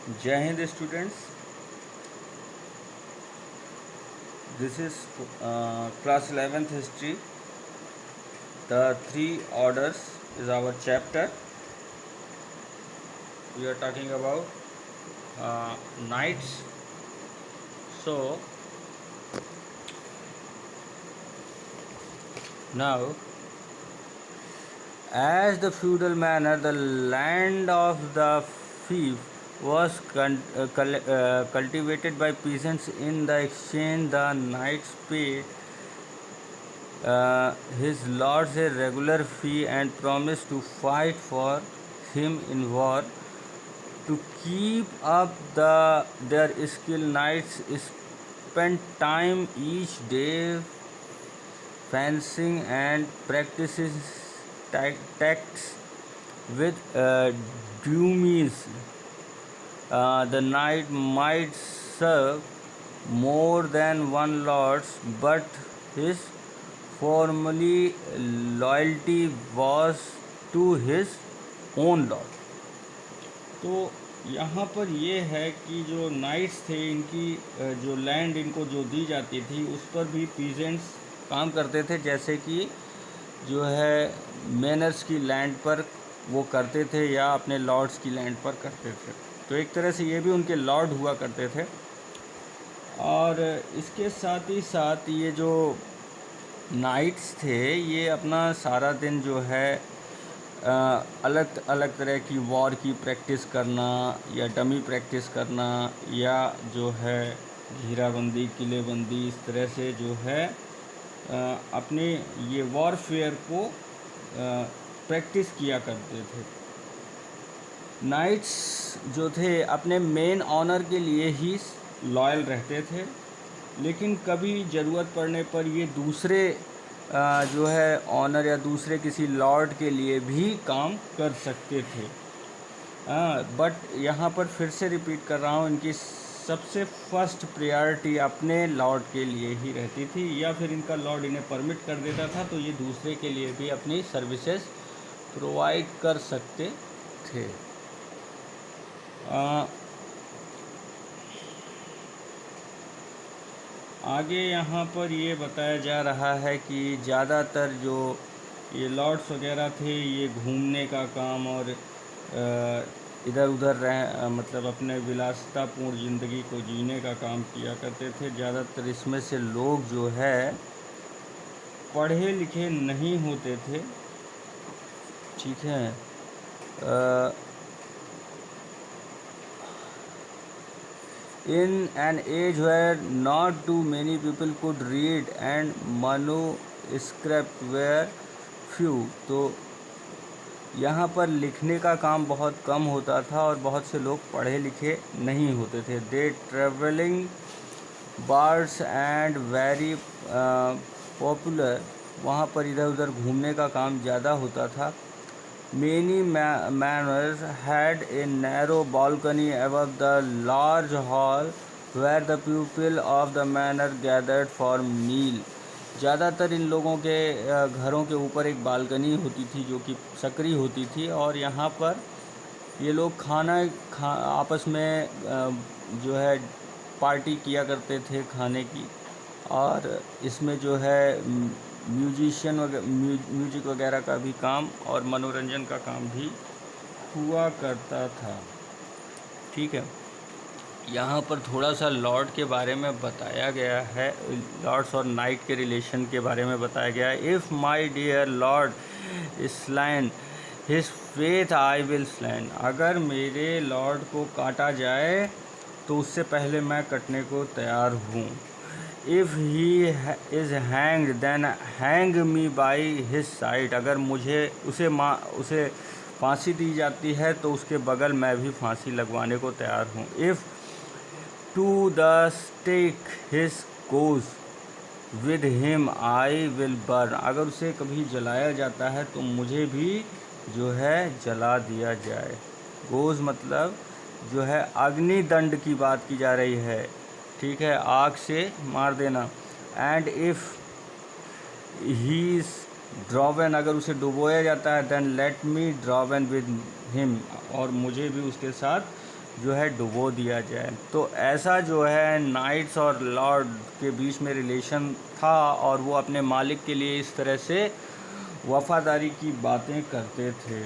Jai Hind students, this is class 11th history. The three orders is our chapter. We are talking about knights. So now, as the feudal manor, the land of the fief was cultivated by peasants. In the exchange, the knights paid his lords a regular fee and promised to fight for him in war. To keep up their skill, knights spent time each day fencing and practicing tactics with dummies. The knight might serve more than one lord, but his formally loyalty was to his own lord. तो यहाँ पर ये है कि जो nights थे, इनकी जो लैंड इनको जो दी जाती थी उस पर भी पीजेंट्स काम करते थे, जैसे कि जो है मैनर्स की लैंड पर वो करते थे या अपने लॉर्ड्स की लैंड पर करते थे। तो एक तरह से ये भी उनके लॉर्ड हुआ करते थे। और इसके साथ ही साथ ये जो नाइट्स थे, ये अपना सारा दिन जो है अलग अलग तरह की वॉर की प्रैक्टिस करना या डमी प्रैक्टिस करना या जो है घेराबंदी, किलेबंदी, इस तरह से जो है अपने ये वॉरफेयर को प्रैक्टिस किया करते थे। नाइट्स जो थे अपने मेन ऑनर के लिए ही लॉयल रहते थे, लेकिन कभी ज़रूरत पड़ने पर ये दूसरे जो है ऑनर या दूसरे किसी लॉर्ड के लिए भी काम कर सकते थे। बट यहाँ पर फिर से रिपीट कर रहा हूँ, इनकी सबसे फर्स्ट प्रायोरिटी अपने लॉर्ड के लिए ही रहती थी, या फिर इनका लॉर्ड इन्हें परमिट कर देता था तो ये दूसरे के लिए भी अपनी सर्विसेज प्रोवाइड कर सकते थे। आगे यहाँ पर ये बताया जा रहा है कि ज़्यादातर जो ये लॉर्ड्स वगैरह थे, ये घूमने का काम और इधर उधर मतलब अपने विलासितापूर्ण ज़िंदगी को जीने का काम किया करते थे। ज़्यादातर इसमें से लोग जो है पढ़े लिखे नहीं होते थे, ठीक है। In an age where not too many people could read and manuscript were few, तो यहाँ पर लिखने का काम बहुत कम होता था और बहुत से लोग पढ़े लिखे नहीं होते थे। They traveling bards and very popular, वहाँ पर इधर उधर घूमने का काम ज़्यादा होता था। Many manors had a narrow balcony above the large hall where the people of the manor gathered for meal. ज़्यादातर इन लोगों के घरों के ऊपर एक बालकनी होती थी जो कि सकरी होती थी, और यहाँ पर ये लोग आपस में जो है पार्टी किया करते थे खाने की, और इसमें जो है म्यूजिक वगैरह का भी काम और मनोरंजन का काम भी हुआ करता था, ठीक है। यहाँ पर थोड़ा सा लॉर्ड के बारे में बताया गया है, लॉर्ड्स और नाइट के रिलेशन के बारे में बताया गया है। If my dear lord slain his faith I will slain, अगर मेरे लॉर्ड को काटा जाए तो उससे पहले मैं कटने को तैयार हूँ। If he is hanged then hang me by his side, अगर उसे फांसी दी जाती है तो उसके बगल मैं भी फांसी लगवाने को तैयार हूँ। If to the stake his goes with him I will burn, अगर उसे कभी जलाया जाता है तो मुझे भी जो है जला दिया जाए। गोज मतलब जो है अग्निदंड की बात की जा रही है, ठीक है, आग से मार देना। And if he is drowned, अगर उसे डुबोया जाता है, then let me drowned with him, और मुझे भी उसके साथ जो है डुबो दिया जाए। तो ऐसा जो है नाइट्स और लॉर्ड के बीच में रिलेशन था, और वो अपने मालिक के लिए इस तरह से वफ़ादारी की बातें करते थे।